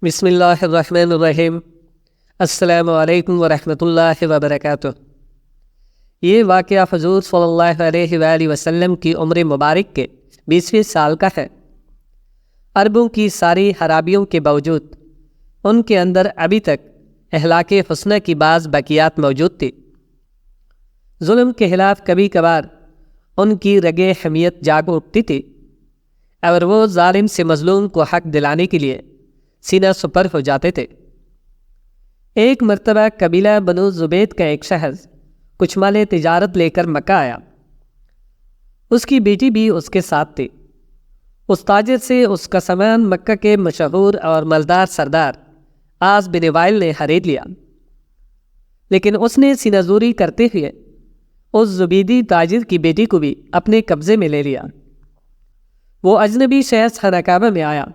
بسم اللہ الرحمن الرحیم۔ السلام علیکم ورحمۃ اللہ وبرکاتہ۔ یہ واقعہ حضور صلی اللہ علیہ وآلہ وسلم کی عمر مبارک کے 20ویں سال کا ہے۔ عربوں کی ساری خرابیوں کے باوجود ان کے اندر ابھی تک اخلاق حسنہ کی بعض باقیات موجود تھی۔ ظلم کے خلاف کبھی کبھار ان کی رگ حمیت جاگ اٹھتی تھی اور وہ ظالم سے مظلوم کو حق دلانے کے لیے سینہ سپر ہو جاتے تھے۔ ایک مرتبہ قبیلہ بنو زبید کا ایک شخص کچھ مال تجارت لے کر مکہ آیا۔ اس کی بیٹی بھی اس کے ساتھ تھی۔ اس تاجر سے اس کا سامان مکہ کے مشہور اور مالدار سردار عاص بن وائل نے خرید لیا، لیکن اس نے سینہ زوری کرتے ہوئے اس زبیدی تاجر کی بیٹی کو بھی اپنے قبضے میں لے لیا۔ وہ اجنبی شخص خانہ کعبہ میں آیا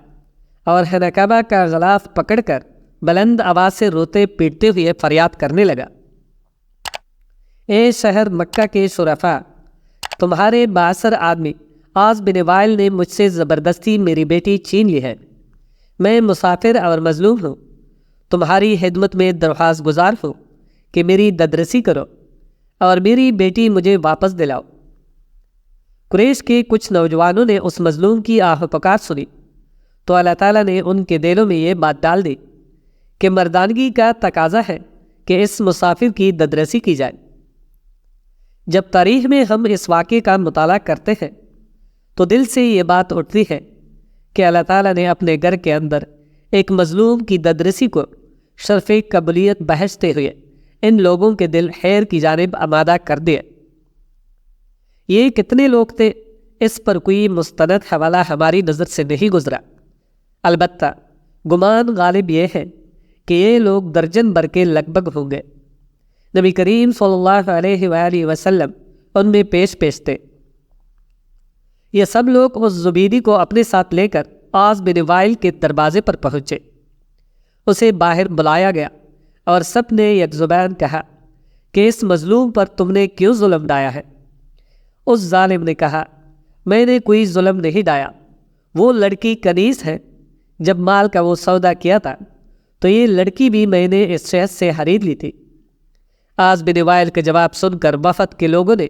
اور خانہ کعبہ کا غلاف پکڑ کر بلند آواز سے روتے پیٹتے ہوئے فریاد کرنے لگا، اے شہر مکہ کے شرفاء، تمہارے بااثر آدمی عاص بن وائل نے مجھ سے زبردستی میری بیٹی چھین لی ہے۔ میں مسافر اور مظلوم ہوں، تمہاری خدمت میں درخواست گزار ہوں کہ میری ددرسی کرو اور میری بیٹی مجھے واپس دلاؤ۔ قریش کے کچھ نوجوانوں نے اس مظلوم کی آہ پکار سنی تو اللہ تعالیٰ نے ان کے دلوں میں یہ بات ڈال دی کہ مردانگی کا تقاضا ہے کہ اس مسافر کی ددرسی کی جائے۔ جب تاریخ میں ہم اس واقعے کا مطالعہ کرتے ہیں تو دل سے یہ بات اٹھتی ہے کہ اللہ تعالیٰ نے اپنے گھر کے اندر ایک مظلوم کی ددرسی کو شرف قبولیت بحثتے ہوئے ان لوگوں کے دل خیر کی جانب آمادہ کر دیے۔ یہ کتنے لوگ تھے، اس پر کوئی مستند حوالہ ہماری نظر سے نہیں گزرا، البتہ گمان غالب یہ ہے کہ یہ لوگ درجن بھر کے لگ بھگ ہوں گے۔ نبی کریم صلی اللہ علیہ وآلہ وسلم ان میں پیش تھے۔ یہ سب لوگ اس زبیدی کو اپنے ساتھ لے کر عاص بن وائل کے دروازے پر پہنچے۔ اسے باہر بلایا گیا اور سب نے یک زبان کہا کہ اس مظلوم پر تم نے کیوں ظلم ڈھایا ہے؟ اس ظالم نے کہا، میں نے کوئی ظلم نہیں ڈھایا، وہ لڑکی کنیز ہے۔ جب مال کا وہ سودا کیا تھا تو یہ لڑکی بھی میں نے اس شخص سے خرید لی تھی۔ عاص بن وائل کا جواب سن کر وفد کے لوگوں نے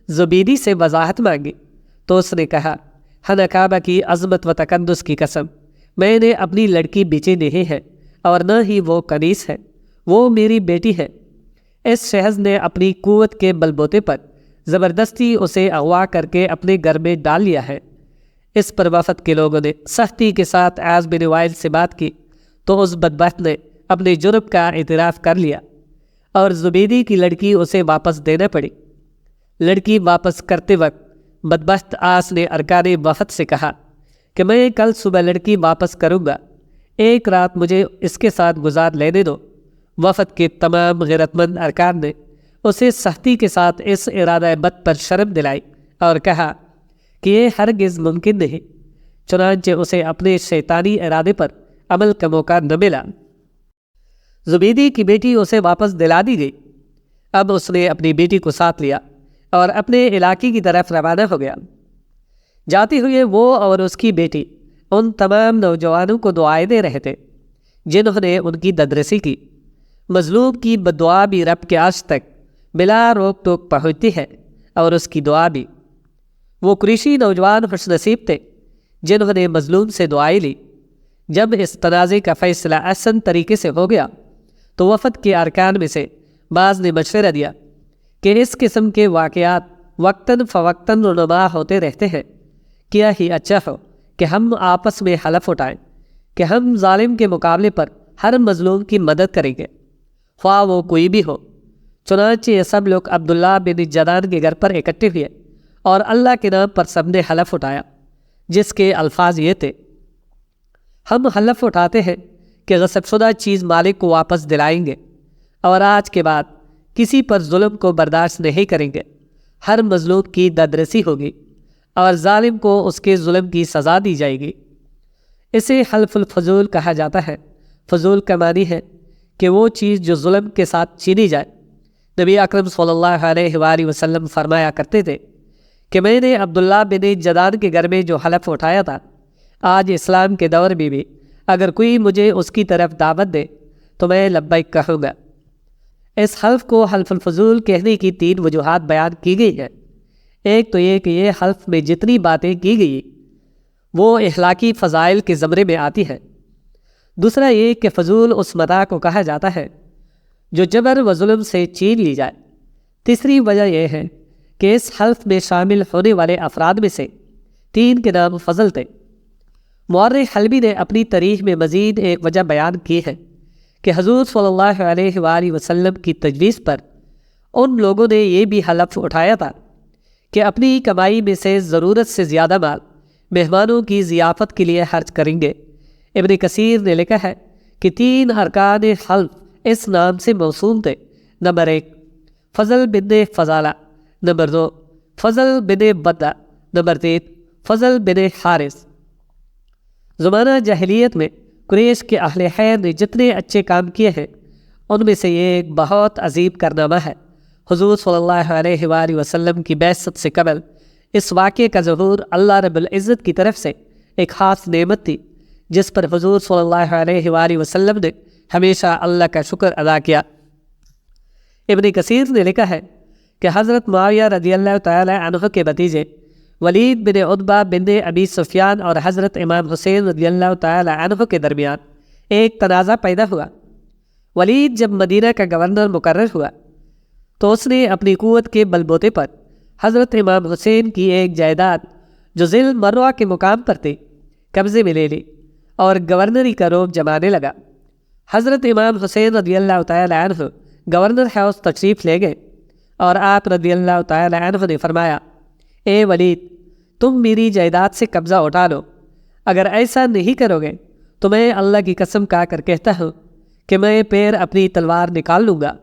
زبیدی سے وضاحت مانگی تو اس نے کہا، خانہ کعبہ کی عظمت و تقدس کی قسم، میں نے اپنی لڑکی بیچی نہیں ہے اور نہ ہی وہ کنیز ہے، وہ میری بیٹی ہے۔ اس شخص نے اپنی قوت کے بل بوتے پر زبردستی اسے اغوا کر کے اپنے گھر میں ڈال لیا ہے۔ اس پر وفد کے لوگوں نے سختی کے ساتھ عاص بن وائل سے بات کی تو اس بدبخت نے اپنے جرم کا اعتراف کر لیا اور زبیدی کی لڑکی اسے واپس دینا پڑی۔ لڑکی واپس کرتے وقت بدبخت عاص نے ارکان وفد سے کہا کہ میں کل صبح لڑکی واپس کروں گا، ایک رات مجھے اس کے ساتھ گزار لینے دو۔ وفد کے تمام غیرت مند ارکان نے اسے سختی کے ساتھ اس ارادہ بد پر شرم دلائی اور کہا کہ یہ ہرگز ممکن نہیں، چنانچہ اسے اپنے شیطانی ارادے پر عمل کا موقع نہ ملا۔ زبیدی کی بیٹی اسے واپس دلا دی گئی۔ اب اس نے اپنی بیٹی کو ساتھ لیا اور اپنے علاقے کی طرف روانہ ہو گیا۔ جاتے ہوئے وہ اور اس کی بیٹی ان تمام نوجوانوں کو دعائیں دے رہے تھے جنہوں نے ان کی ددرسی کی۔ مظلوم کی بدعا بھی رب کے عرش تک بلا روک ٹوک پہنچتی ہے اور اس کی دعا بھی۔ وہ قریشی نوجوان خوش نصیب تھے جنہوں نے مظلوم سے دعائیں لی۔ جب اس تنازع کا فیصلہ احسن طریقے سے ہو گیا تو وفد کے ارکان میں سے بعض نے مشورہ دیا کہ اس قسم کے واقعات وقتاً فوقتاً رونما ہوتے رہتے ہیں، کیا ہی اچھا ہو کہ ہم آپس میں حلف اٹھائیں کہ ہم ظالم کے مقابلے پر ہر مظلوم کی مدد کریں گے، خواہ وہ کوئی بھی ہو۔ چنانچہ یہ سب لوگ عبداللہ بن جدعان کے گھر پر اکٹھے ہوئے اور اللہ کے نام پر سب نے حلف اٹھایا، جس کے الفاظ یہ تھے، ہم حلف اٹھاتے ہیں کہ غصب شدہ چیز مالک کو واپس دلائیں گے اور آج کے بعد کسی پر ظلم کو برداشت نہیں کریں گے، ہر مظلوم کی ددرسی ہوگی اور ظالم کو اس کے ظلم کی سزا دی جائے گی۔ اسے حلف الفضول کہا جاتا ہے۔ فضول کا معنی ہے کہ وہ چیز جو ظلم کے ساتھ چھینی جائے۔ نبی اکرم صلی اللہ علیہ وآلہ وسلم فرمایا کرتے تھے کہ میں نے عبداللہ بن جدعان کے گھر میں جو حلف اٹھایا تھا، آج اسلام کے دور میں بھی اگر کوئی مجھے اس کی طرف دعوت دے تو میں لبیک کہوں گا۔ اس حلف کو حلف الفضول کہنے کی 3 وجوہات بیان کی گئی ہیں۔ ایک تو یہ کہ یہ حلف میں جتنی باتیں کی گئی وہ اخلاقی فضائل کے زمرے میں آتی ہیں۔ دوسرا یہ کہ فضول اس متاع کو کہا جاتا ہے جو جبر و ظلم سے چھین لی جائے۔ تیسری وجہ یہ ہے کہ اس حلف میں شامل ہونے والے افراد میں سے 3 کے نام فضل تھے۔ مورخ حلبی نے اپنی تاریخ میں مزید ایک وجہ بیان کی ہے کہ حضور صلی اللہ علیہ وآلہ وسلم کی تجویز پر ان لوگوں نے یہ بھی حلف اٹھایا تھا کہ اپنی کمائی میں سے ضرورت سے زیادہ مال مہمانوں کی ضیافت کے لیے خرچ کریں گے۔ ابن کثیر نے لکھا ہے کہ 3 ارکان حلف اس نام سے موسوم تھے۔ نمبر 1 فضل بن فضالہ، نمبر 2 فضل بن بدہ، نمبر 3 فضل بن حارث۔ زمانہ جاہلیت میں قریش کے اہل خیر نے جتنے اچھے کام کیے ہیں ان میں سے یہ ایک بہت عظیم کارنامہ ہے۔ حضور صلی اللہ علیہ وآلہ وسلم کی بعثت سے قبل اس واقعے کا ظہور اللہ رب العزت کی طرف سے ایک خاص نعمت تھی جس پر حضور صلی اللہ علیہ وآلہ وسلم نے ہمیشہ اللہ کا شکر ادا کیا۔ ابن کثیر نے لکھا ہے کہ حضرت معاویہ رضی اللہ تعالی عنہ کے بھتیجے ولید بن عتبہ بن ابی سفیان اور حضرت امام حسین رضی اللہ تعالی عنہ کے درمیان ایک تنازع پیدا ہوا۔ ولید جب مدینہ کا گورنر مقرر ہوا تو اس نے اپنی قوت کے بل بوتے پر حضرت امام حسین کی ایک جائیداد جو ذیل مروہ کے مقام پر تھی قبضے میں لے لی اور گورنری کا رعب جمانے لگا۔ حضرت امام حسین رضی اللہ تعالی عنہ گورنر ہاؤس تشریف لے گئے اور آپ رضی اللہ تعالی عنہ نے فرمایا، اے ولید، تم میری جائیداد سے قبضہ اٹھا لو۔ اگر ایسا نہیں کرو گے تو میں اللہ کی قسم کھا کر کہتا ہوں کہ میں پیر اپنی تلوار نکال لوں گا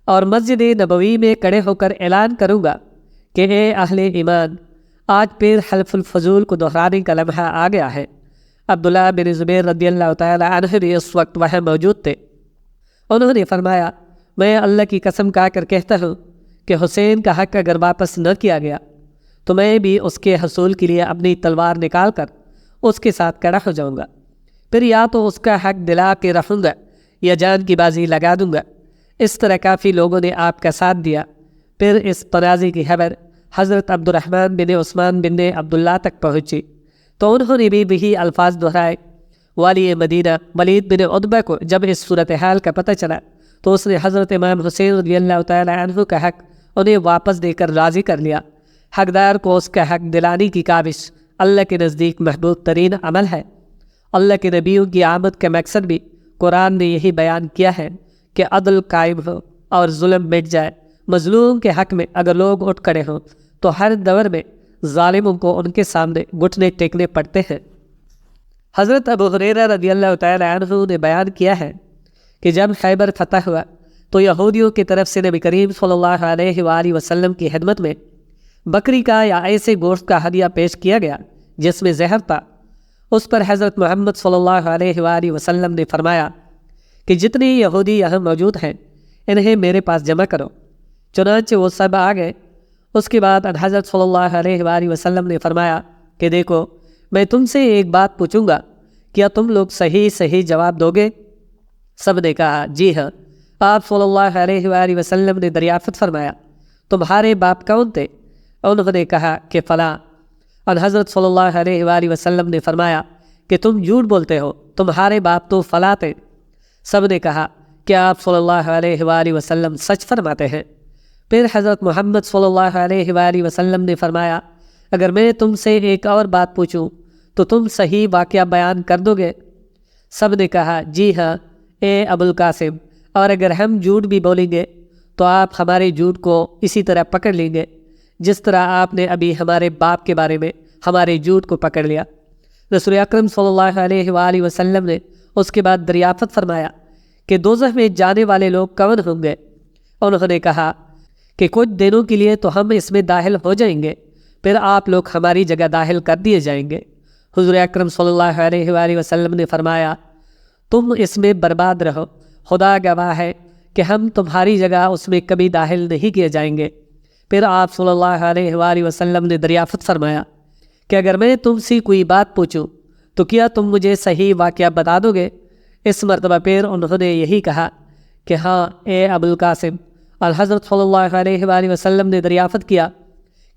اور مسجد نبوی میں کھڑے ہو کر اعلان کروں گا کہ اے اہل ایمان، آج پیر حلف الفضول کو دہرانے کا لمحہ آ گیا ہے۔ عبداللہ بن زبیر رضی اللہ تعالی عنہ بھی اس وقت وہاں موجود تھے۔ انہوں نے فرمایا، میں اللہ کی قسم کھا کر کہتا ہوں کہ حسین کا حق اگر واپس نہ کیا گیا تو میں بھی اس کے حصول کے لیے اپنی تلوار نکال کر اس کے ساتھ کھڑا ہو جاؤں گا، پھر یا تو اس کا حق دلا کے رکھوں گا یا جان کی بازی لگا دوں گا۔ اس طرح کافی لوگوں نے آپ کا ساتھ دیا۔ پھر اس تنازع کی خبر حضرت عبد الرحمن بن عثمان بن عبداللہ تک پہنچی تو انہوں نے بھی وہی الفاظ دہرائے۔ والی مدینہ ولید بن عتبہ کو جب اس صورتحال کا پتہ چلا تو اس نے حضرت امام حسین رضی اللہ تعالی عنہ کا حق انہیں واپس دے کر راضی کر لیا۔ حقدار کو اس کا حق دلانے کی کاوش اللہ کے نزدیک محبوب ترین عمل ہے۔ اللہ کے نبیوں کی آمد کا مقصد بھی قرآن نے یہی بیان کیا ہے کہ عدل قائم ہو اور ظلم مٹ جائے۔ مظلوم کے حق میں اگر لوگ اٹھ کھڑے ہوں تو ہر دور میں ظالموں کو ان کے سامنے گھٹنے ٹیکنے پڑتے ہیں۔ حضرت ابو ہریرہ رضی اللہ تعالی عنہ نے بیان کیا ہے کہ جب خیبر فتح ہوا تو یہودیوں کی طرف سے نبی کریم صلی اللہ علیہ وآلہ وسلم کی خدمت میں بکری کا یا ایسے گوشت کا ہدیہ پیش کیا گیا جس میں زہر تھا۔ اس پر حضرت محمد صلی اللہ علیہ وآلہ وسلم نے فرمایا کہ جتنے یہودی یہاں موجود ہیں انہیں میرے پاس جمع کرو۔ چنانچہ وہ سب آ گئے۔ اس کے بعد حضرت صلی اللہ علیہ وآلہ وسلم نے فرمایا کہ دیکھو، میں تم سے ایک بات پوچھوں گا، کیا تم لوگ صحیح جواب دو گے؟ سب نے کہا جی ہاں۔ آپ صلی اللہ علیہ وآلہ وسلم نے دریافت فرمایا، تمہارے باپ کون تھے؟ انہوں نے کہا کہ فلاں۔ اور حضرت صلی اللہ علیہ وآلہ وسلم نے فرمایا کہ تم جھوٹ بولتے ہو، تمہارے باپ تو فلاں تھے۔ سب نے کہا کہ آپ صلی اللہ علیہ وآلہ وسلم سچ فرماتے ہیں۔ پھر حضرت محمد صلی اللہ علیہ وآلہ وسلم نے فرمایا، اگر میں تم سے ایک اور بات پوچھوں تو تم صحیح واقعہ بیان کر دو گے؟ سب نے کہا جی ہاں اے ابو القاسم، اور اگر ہم جھوٹ بھی بولیں گے تو آپ ہمارے جھوٹ کو اسی طرح پکڑ لیں گے جس طرح آپ نے ابھی ہمارے باپ کے بارے میں ہمارے جھوٹ کو پکڑ لیا۔ رسول اکرم صلی اللہ علیہ وآلہ وسلم نے اس کے بعد دریافت فرمایا کہ دوزخ میں جانے والے لوگ کون ہوں گے؟ انہوں نے کہا کہ کچھ دنوں کے لیے تو ہم اس میں داخل ہو جائیں گے، پھر آپ لوگ ہماری جگہ داخل کر دیے جائیں گے۔ حضور اکرم صلی اللہ علیہ وآلہ وسلم نے فرمایا، تم اس میں برباد رہو، خدا گواہ ہے کہ ہم تمہاری جگہ اس میں کبھی داخل نہیں کیے جائیں گے۔ پھر آپ صلی اللہ علیہ وآلہ وسلم نے دریافت فرمایا کہ اگر میں تم سے کوئی بات پوچھوں تو کیا تم مجھے صحیح واقعہ بتا دو گے؟ اس مرتبہ پھر انہوں نے یہی کہا کہ ہاں اے ابو القاسم۔ اور حضرت صلی اللہ علیہ وآلہ وسلم نے دریافت کیا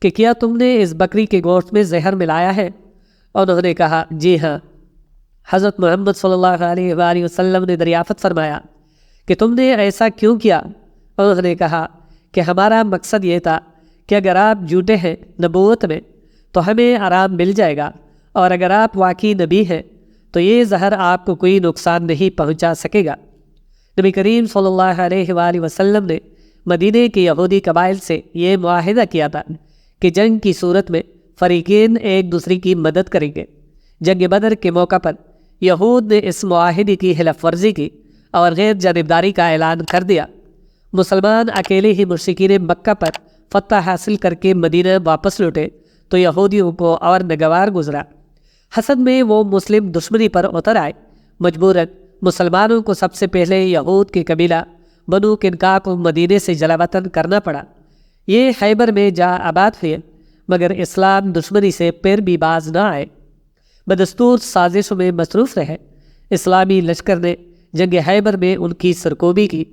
کہ کیا تم نے اس بکری کے گوشت میں زہر ملایا ہے؟ انہوں نے کہا جی ہاں۔ حضرت محمد صلی اللہ علیہ وآلہ وسلم نے دریافت فرمایا کہ تم نے ایسا کیوں کیا؟ انہوں نے کہا کہ ہمارا مقصد یہ تھا کہ اگر آپ جھوٹے ہیں نبوت میں تو ہمیں آرام مل جائے گا، اور اگر آپ واقعی نبی ہیں تو یہ زہر آپ کو کوئی نقصان نہیں پہنچا سکے گا۔ نبی کریم صلی اللہ علیہ وآلہ وسلم نے مدینے کے یہودی قبائل سے یہ معاہدہ کیا تھا کہ جنگ کی صورت میں فریقین ایک دوسرے کی مدد کریں گے۔ جنگ بدر کے موقع پر یہود نے اس معاہدے کی خلاف ورزی کی اور غیر جانبداری کا اعلان کر دیا۔ مسلمان اکیلے ہی مشرکین مکہ پر فتح حاصل کر کے مدینہ واپس لوٹے تو یہودیوں کو اور ناگوار گزرا۔ حسد میں وہ مسلم دشمنی پر اتر آئے۔ مجبوراً مسلمانوں کو سب سے پہلے یہود کے قبیلہ بنو کنکا کو مدینے سے جلا وطن کرنا پڑا۔ یہ خیبر میں جا آباد ہوئے، مگر اسلام دشمنی سے پھر بھی باز نہ آئے، بدستور سازشوں میں مصروف رہے۔ اسلامی لشکر نے جنگ خیبر میں ان کی سرکوبی کی۔